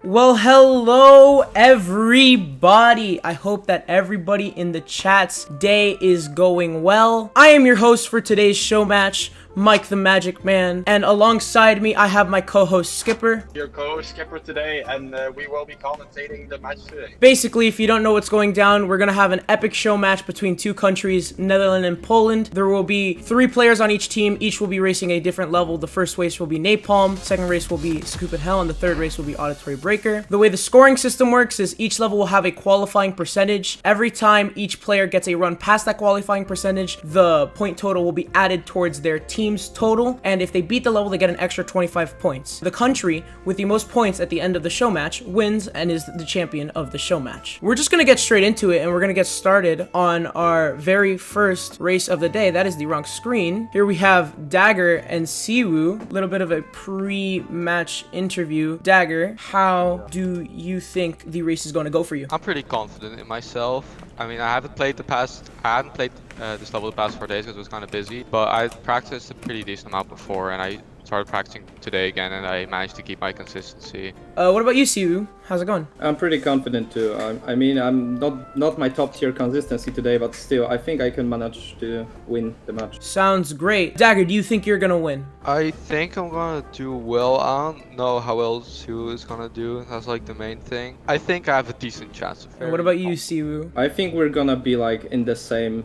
Well, hello everybody. I hope that everybody in the chat's day is going well. I am your host for today's show match, Mike the Magic Man, and alongside me I have my co-host Skipper. Your co-host Skipper today, and we will be commentating the match today. Basically, if you don't know what's going down, we're gonna have an epic show match between two countries, Netherlands and Poland. There will be 3 players on each team. Each will be racing a different level. The first race will be Napalm, second race will be Sakupen, and the third race will be Auditory Breaker. The way the scoring system works is each level will have a qualifying percentage. Every time each player gets a run past that qualifying percentage, the point total will be added towards their team's total, and if they beat the level, they get an extra 25 points. The country with the most points at the end of the show match wins and is the champion of the show match. We're just gonna get straight into it, and we're gonna get started on our very first race of the day. That is the wrong screen. Here we have Dagger and Cewew. A little bit of a pre-match interview. Dagger, how do you think the race is going to go for you? I'm pretty confident in myself. I mean, I hadn't played this level the past 4 days because it was kind of busy, but I practiced a pretty decent amount before, and I started practicing today again, and I managed to keep my consistency. What about you, Cewew? How's it going? I'm pretty confident too. I mean, I'm not my top tier consistency today, but still, I think I can manage to win the match. Sounds great. Dagger, do you think you're gonna win? I think I'm gonna do well. I don't know how well Cewew is gonna do. That's like the main thing. I think I have a decent chance of. And what about you, Cewew? I think we're gonna be like on the same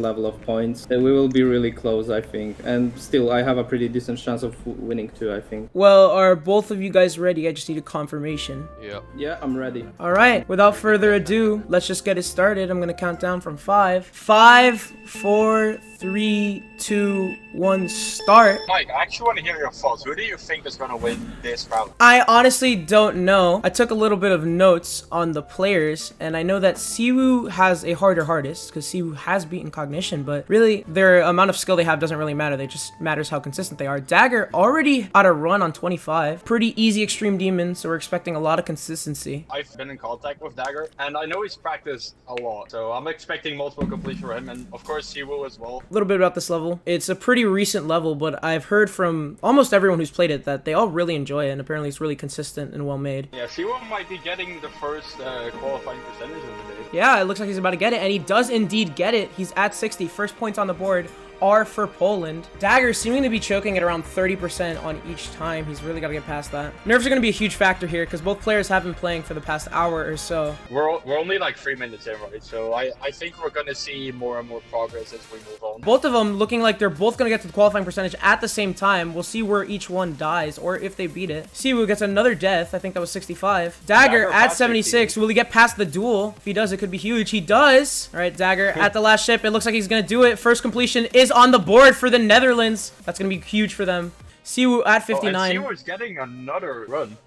level of points. And we will be really close, I think. And still, I have a pretty decent chance of winning too, I think. Well, are both of you guys ready? I just need a confirmation. Yeah, I'm ready. All right, without further ado, let's just get it started. I'm gonna count down from 5. 5, 4, 3, 2, 1, start. Mike, I actually want to hear your thoughts. Who do you think is going to win this round? I honestly don't know. I took a little bit of notes on the players, and I know that Cewew has a harder hardest because Cewew has beaten Cognition, but really their amount of skill they have doesn't really matter. They just matters how consistent they are. Dagger already on a run on 25. Pretty easy extreme demon, so we're expecting a lot of consistency. I've been in contact with Dagger, and I know he's practiced a lot, so I'm expecting multiple completion for him, and of course Cewew as well. A little bit about this level. It's a pretty recent level, but I've heard from almost everyone who's played it that they all really enjoy it, and apparently it's really consistent and well made. Yeah, Cewew might be getting the first qualifying percentage of the day. Yeah, it looks like he's about to get it, and he does indeed get it. He's at 60. First points on the board are for Poland. Dagger seeming to be choking at around 30% on each time. He's really got to get past that. Nerves are going to be a huge factor here because both players have been playing for the past hour or so. We're only like 3 minutes in, right? So I think we're going to see more and more progress as we move on. Both of them looking like they're both going to get to the qualifying percentage at the same time. We'll see where each one dies or if they beat it. Cewew gets another death. I think that was 65. Dagger at 76. 50. Will he get past the duel? If he does, it could be huge. He does. All right, Dagger at the last ship. It looks like he's going to do it. First completion is on the board for the Netherlands. That's going to be huge for them. Cewew at 59. And Cewew's getting another run.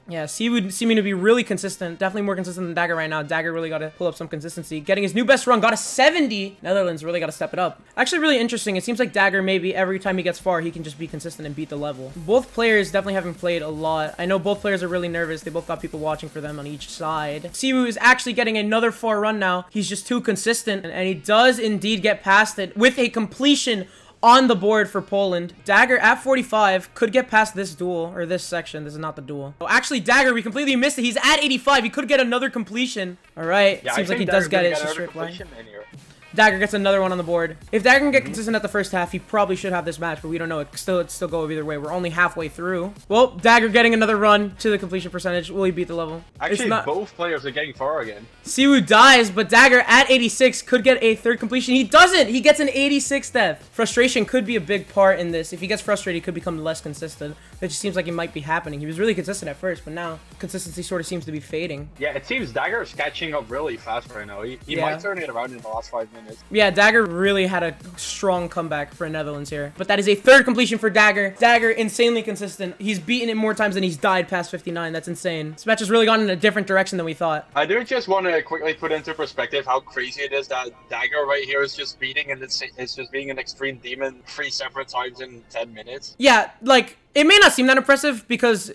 Yeah, Cewew seeming to be really consistent. Definitely more consistent than Dagger right now. Dagger really got to pull up some consistency. Getting his new best run. Got a 70. Netherlands really got to step it up. Actually, really interesting. It seems like Dagger maybe every time he gets far, he can just be consistent and beat the level. Both players definitely haven't played a lot. I know both players are really nervous. They both got people watching for them on each side. Cewew is actually getting another far run now. He's just too consistent, and he does indeed get past it with a completion on the board for Poland. Dagger at 45 could get past this duel, or this section. This is not the duel. Oh, actually, Dagger, we completely missed it. He's at 85. He could get another completion. All right. Yeah, seems like he does get it. It's just straight line. Dagger gets another one on the board. If Dagger can get consistent at the first half, he probably should have this match, but we don't know. It still go either way. We're only halfway through. Well, Dagger getting another run to the completion percentage. Will he beat the level? Actually, both players are getting far again. Cewew dies, but Dagger at 86 could get a third completion. He doesn't! He gets an 86 death. Frustration could be a big part in this. If he gets frustrated, he could become less consistent. It just seems like it might be happening. He was really consistent at first, but now consistency sort of seems to be fading. Yeah, it seems Dagger is catching up really fast right now. He might turn it around in the last 5 minutes. Yeah, Dagger really had a strong comeback for Netherlands here. But that is a third completion for Dagger. Dagger, insanely consistent. He's beaten it more times than he's died past 59. That's insane. This match has really gone in a different direction than we thought. I do just want to quickly put into perspective how crazy it is that Dagger right here is just beating, and it's just being an extreme demon 3 separate times in 10 minutes. Yeah, like, it may not seem that impressive because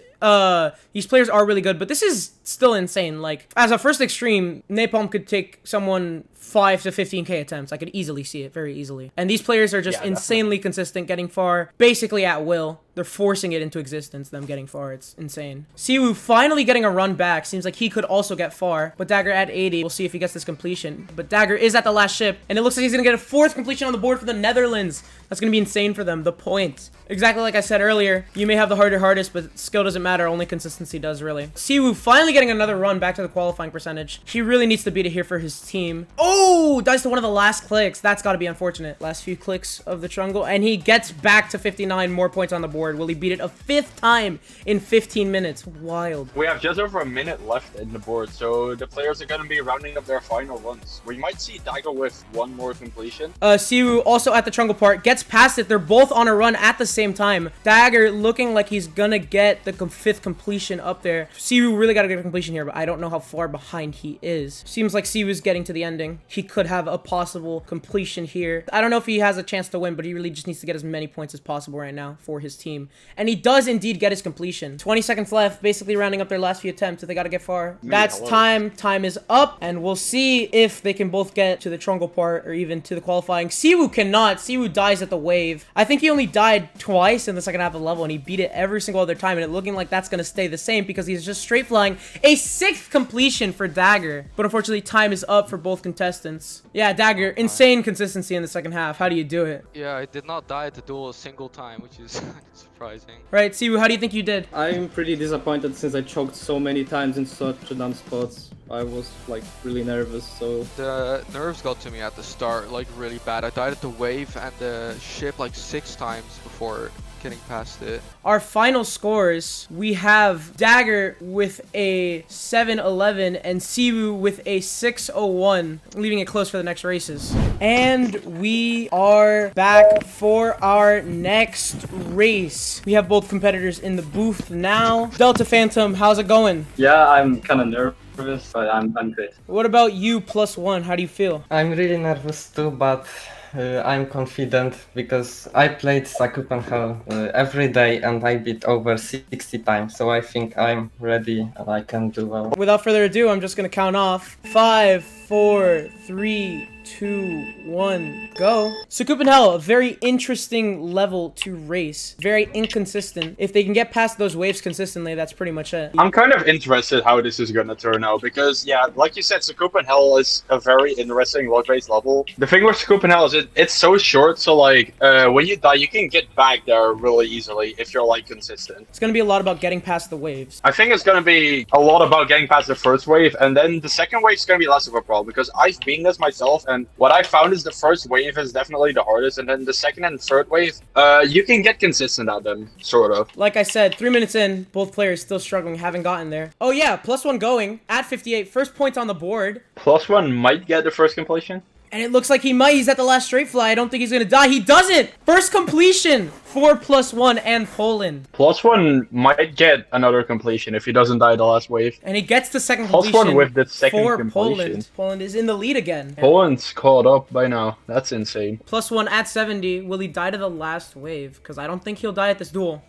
These players are really good, but this is still insane. Like, as a first extreme, Napalm could take someone 5 to 15k attempts. I could easily see it, very easily. And these players are just insanely consistent, getting far, basically at will. They're forcing it into existence, them getting far. It's insane. Cewew finally getting a run back. Seems like he could also get far, but Dagger at 80. We'll see if he gets this completion. But Dagger is at the last ship, and it looks like he's gonna get a 4th completion on the board for the Netherlands. That's gonna be insane for them. The points. Exactly like I said earlier, you may have the hardest, but skill doesn't matter. Only consistency does, really. Cewew finally getting another run back to the qualifying percentage. He really needs to beat it here for his team. Oh, dies to one of the last clicks. That's got to be unfortunate. Last few clicks of the Trungle, and he gets back to 59 more points on the board. Will he beat it a 5th time in 15 minutes? Wild. We have just over a minute left in the board, so the players are going to be rounding up their final runs. We might see Dagger with one more completion. Cewew also at the Trungle part, gets past it. They're both on a run at the same time. Dagger looking like he's gonna get the 5th completion up there. Cewew really gotta get a completion here, but I don't know how far behind he is. Seems like Cewew's getting to the ending. He could have a possible completion here. I don't know if he has a chance to win, but he really just needs to get as many points as possible right now for his team. And he does indeed get his completion. 20 seconds left, basically rounding up their last few attempts if they gotta get far. That's time. Time is up, and we'll see if they can both get to the Trungle part or even to the qualifying. Cewew cannot. Cewew dies at the wave. I think he only died twice in the second half of the level, and he beat it every single other time, and it looking like that's gonna stay the same because he's just straight flying a 6th completion for Dagger. But unfortunately, time is up for both contestants. Yeah, Dagger, insane consistency in the second half. How do you do it? Yeah, I did not die at the duel a single time, which is surprising. Right, Cewew, how do you think you did? I'm pretty disappointed since I choked so many times in such dumb spots. I was like really nervous, so... The nerves got to me at the start, like really bad. I died at the wave and the ship like 6 times before getting past it. Our final scores, we have Dagger with a 7-11 and Cewew with a 6-01, leaving it close for the next races. And we are back for our next race. We have both competitors in the booth now. DeltaPhantom, how's it going? Yeah, I'm kind of nervous, but I'm good. What about you, +1? How do you feel? I'm really nervous too, but I'm confident because I played Sakupen every day and I beat over 60 times, so I think I'm ready and I can do well. Without further ado, I'm just gonna count off. 5, 4, 3, 2, 1, go. Sakupen, a very interesting level to race. Very inconsistent. If they can get past those waves consistently, that's pretty much it. I'm kind of interested how this is going to turn out because, yeah, like you said, Sakupen is a very interesting log-based level. The thing with Sakupen is it's so short, so like when you die, you can get back there really easily if you're like consistent. It's going to be a lot about getting past the waves. I think it's going to be a lot about getting past the first wave, and then the second wave is going to be less of a problem because I've been this myself, and what I found is the first wave is definitely the hardest, and then the second and third wave, you can get consistent at them, sort of. Like I said, 3 minutes in, both players still struggling, haven't gotten there. Oh yeah, +1 going at 58, first points on the board. +1 might get the first completion. And it looks like he might. He's at the last straight fly. I don't think he's going to die. He doesn't! First completion for +1 and Poland. +1 might get another completion if he doesn't die the last wave. And he gets the second completion +1 with the second for completion. Poland. Poland is in the lead again. Poland's caught up by now. That's insane. +1 at 70. Will he die to the last wave? Because I don't think he'll die at this duel.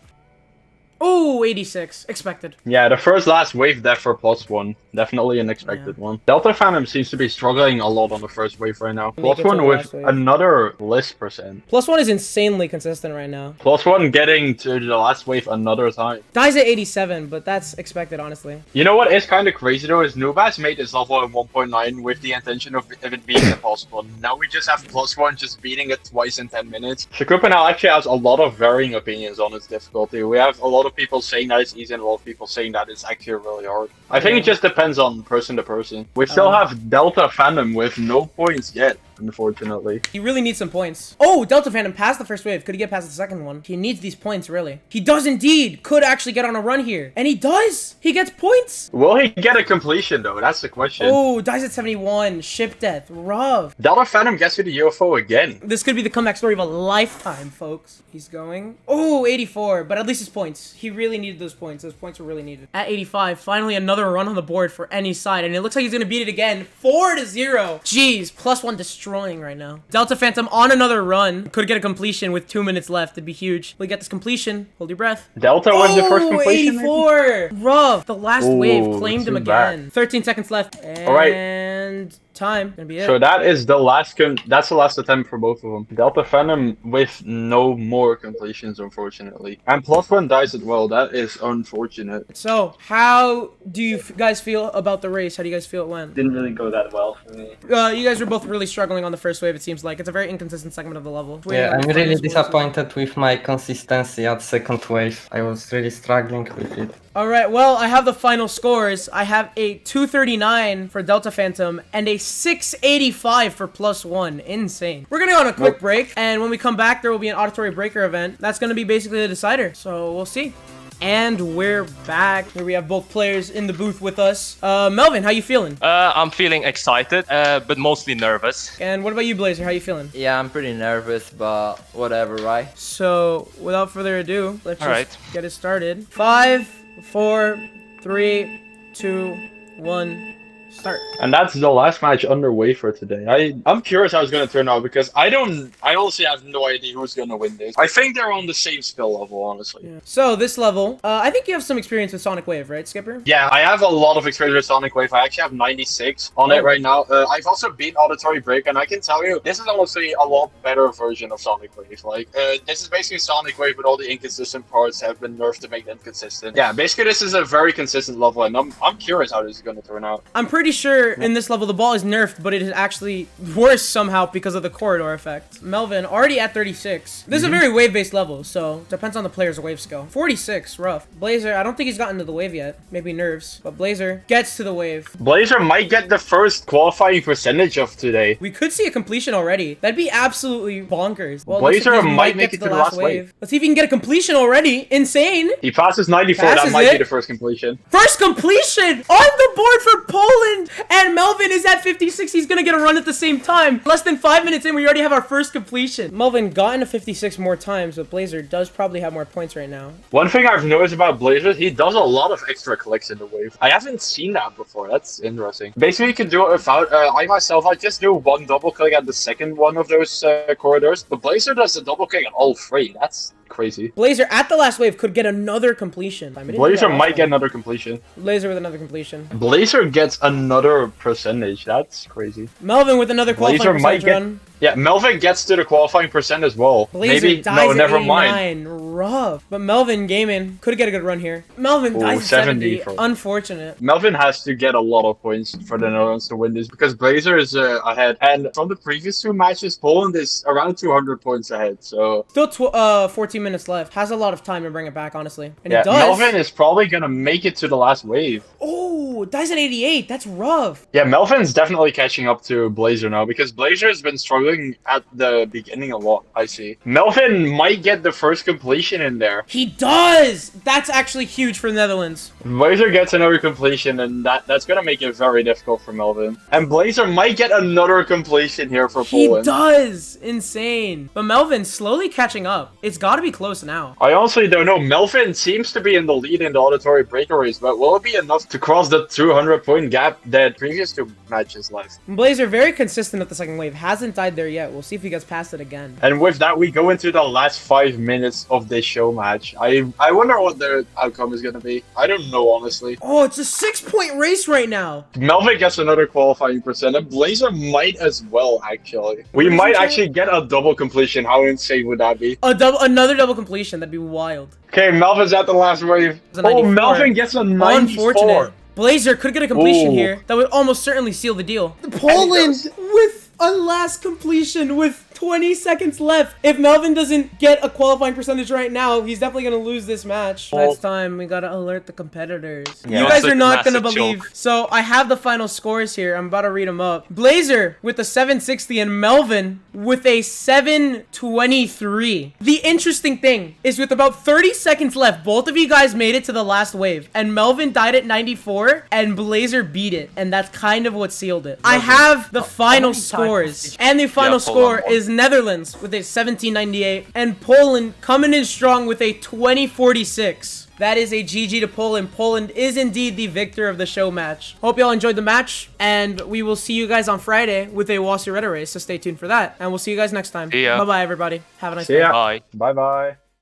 Oh, 86. Expected. Yeah, the first last wave death for +1. Definitely an expected one. DeltaPhantom seems to be struggling a lot on the first wave right now. +1 with another list percent. +1 is insanely consistent right now. +1 getting to the last wave another time. Dies at 87, but that's expected, honestly. You know what is kind of crazy though is Nubas made this level at 1.9 with the intention of it being impossible. Now we just have +1 just beating it twice in 10 minutes. Sakupen actually has a lot of varying opinions on its difficulty. We have a lot of people saying that it's easy and a lot of people saying that it's actually really hard. I think it just depends on person to person. We still have DeltaPhantom with no points yet, unfortunately. He really needs some points. Oh, DeltaPhantom passed the first wave. Could he get past the second one? He needs these points, really. He does indeed. Could actually get on a run here. And he does. He gets points. Will he get a completion, though? That's the question. Oh, dies at 71. Ship death. Rough. DeltaPhantom gets to the UFO again. This could be the comeback story of a lifetime, folks. He's going. Oh, 84. But at least his points. He really needed those points. Those points were really needed. At 85, finally another run on the board for any side. And it looks like he's going to beat it again. 4-0. Jeez, +1 destroyed destroying right now. DeltaPhantom on another run. Could get a completion with 2 minutes left. It'd be huge. We get this completion. Hold your breath. Delta with the first completion. 84. Rough. The last wave claimed him too bad. again. 13 seconds left. All right. And time. Gonna be it. So that is the last that's the last attempt for both of them. DeltaPhantom with no more completions, unfortunately. And +1 dies as well. That is unfortunate. So, how do you guys feel about the race? How do you guys feel it went? Didn't really go that well for me. You guys were both really struggling on the first wave, it seems like. It's a very inconsistent segment of the level. Yeah, I'm really disappointed with my consistency at second wave. I was really struggling with it. Alright, well, I have the final scores. I have a 239 for DeltaPhantom and a 685 for +1. Insane. We're gonna go on a quick break, and when we come back, there will be an Auditory Breaker event. That's gonna be basically the decider, so we'll see. And we're back. Here we have both players in the booth with us. Melvin, how you feeling? I'm feeling excited, but mostly nervous. And what about you, Blazer? How you feeling? Yeah, I'm pretty nervous, but whatever, right? So, without further ado, let's just Alright. get it started. 5, 4, 3, 2, 1, start. And that's the last match underway for today. I'm curious how it's going to turn out because I honestly have no idea who's going to win this. I think they're on the same skill level, honestly. Yeah. So this level, I think you have some experience with Sonic Wave, right, Skipper? Yeah, I have a lot of experience with Sonic Wave. I actually have 96 on it right now. I've also beat Auditory Break, and I can tell you, this is honestly a lot better version of Sonic Wave. Like, this is basically Sonic Wave, but all the inconsistent parts have been nerfed to make them consistent. Yeah, basically this is a very consistent level, and I'm curious how this is going to turn out. I'm pretty sure in this level the ball is nerfed, but it is actually worse somehow because of the corridor effect. Melvin, already at 36. This is a very wave-based level, so depends on the player's wave skill. 46, rough. Blazer, I don't think he's gotten to the wave yet. Maybe nerves, but Blazer gets to the wave. Blazer might get the first qualifying percentage of today. We could see a completion already. That'd be absolutely bonkers. Well, Blazer looks like he might make it to the last wave. Let's see if he can get a completion already. Insane. He passes 94. Passes That might it. be the first completion. First completion on the board for Poland, and Melvin is at 56. He's gonna get a run at the same time. Less than 5 minutes in, we already have our first completion. Melvin got into 56 more times, but Blazer does probably have more points right now. One thing I've noticed about Blazer, he does a lot of extra clicks in the wave. I haven't seen that before. That's interesting. Basically, you can do it without. I just do one double click at the second one of those corridors. But Blazer does a double click at all three. That's crazy. Blazer at the last wave could get another completion. Blazer might get another completion. Blazer with another completion. Blazer gets another percentage. That's crazy. Melvin with another qualifying Blazer might percentage get. run. Yeah, Melvin gets to the qualifying percent as well. Blazer Maybe dies no, at never 89. mind. Rough. But Melvin gaming could get a good run here. Melvin Ooh, dies at 70. for- Unfortunate. Melvin has to get a lot of points for the Netherlands to win this because Blazer is ahead. And from the previous two matches, Poland is around 200 points ahead. So Still 14 minutes left. Has a lot of time to bring it back, honestly. And yeah, he does. Melvin is probably gonna make it to the last wave. Oh, dies at 88. That's rough. Yeah, Melvin's definitely catching up to Blazer now because Blazer has been struggling at the beginning a lot, I see. Melvin might get the first completion in there. He does. That's actually huge for the Netherlands. Blazer gets another completion, and that's gonna make it very difficult for Melvin. And Blazer might get another completion here for He Poland. does. Insane. But Melvin's slowly catching up. It's got to be close now. I honestly don't know. Melvin seems to be in the lead in the Auditory Breaker race, but will it be enough to cross the 200-point gap that previous two matches left? Blazer very consistent at the second wave. Hasn't died there yet. We'll see if he gets past it again. And with that, we go into the last 5 minutes of this show match. I wonder what the outcome is gonna be. I don't know, honestly. Oh, it's a 6-point race right now. Melvin gets another qualifying percent, and Blazer might as well, actually. We might actually get a double completion. How insane would that be? Another double completion. That'd be wild. Okay, Melvin's at the last wave. It's a 94. Oh, Melvin gets a 94. Unfortunate. Blazer could get a completion Ooh. here. That would almost certainly seal the deal. Poland with a last completion with 20 seconds left. If Melvin doesn't get a qualifying percentage right now, he's definitely going to lose this match. Next time, we got to alert the competitors. Yeah. You guys It's are a not going to massive believe. joke. So I have the final scores here. I'm about to read them up. Blazer with a 760 and Melvin with a 723. The interesting thing is with about 30 seconds left, both of you guys made it to the last wave. And Melvin died at 94 and Blazer beat it. And that's kind of what sealed it. I have the final scores. And the final Yeah, hold on, score is Netherlands with a 1798, and Poland coming in strong with a 2046. That is a GG to Poland. Poland is indeed the victor of the show match. Hope y'all enjoyed the match, and we will see you guys on Friday with a Wasureta race, so stay tuned for that. And we'll see you guys next time. See ya. Bye-bye, everybody. Have a nice See day. ya. Bye. Bye bye.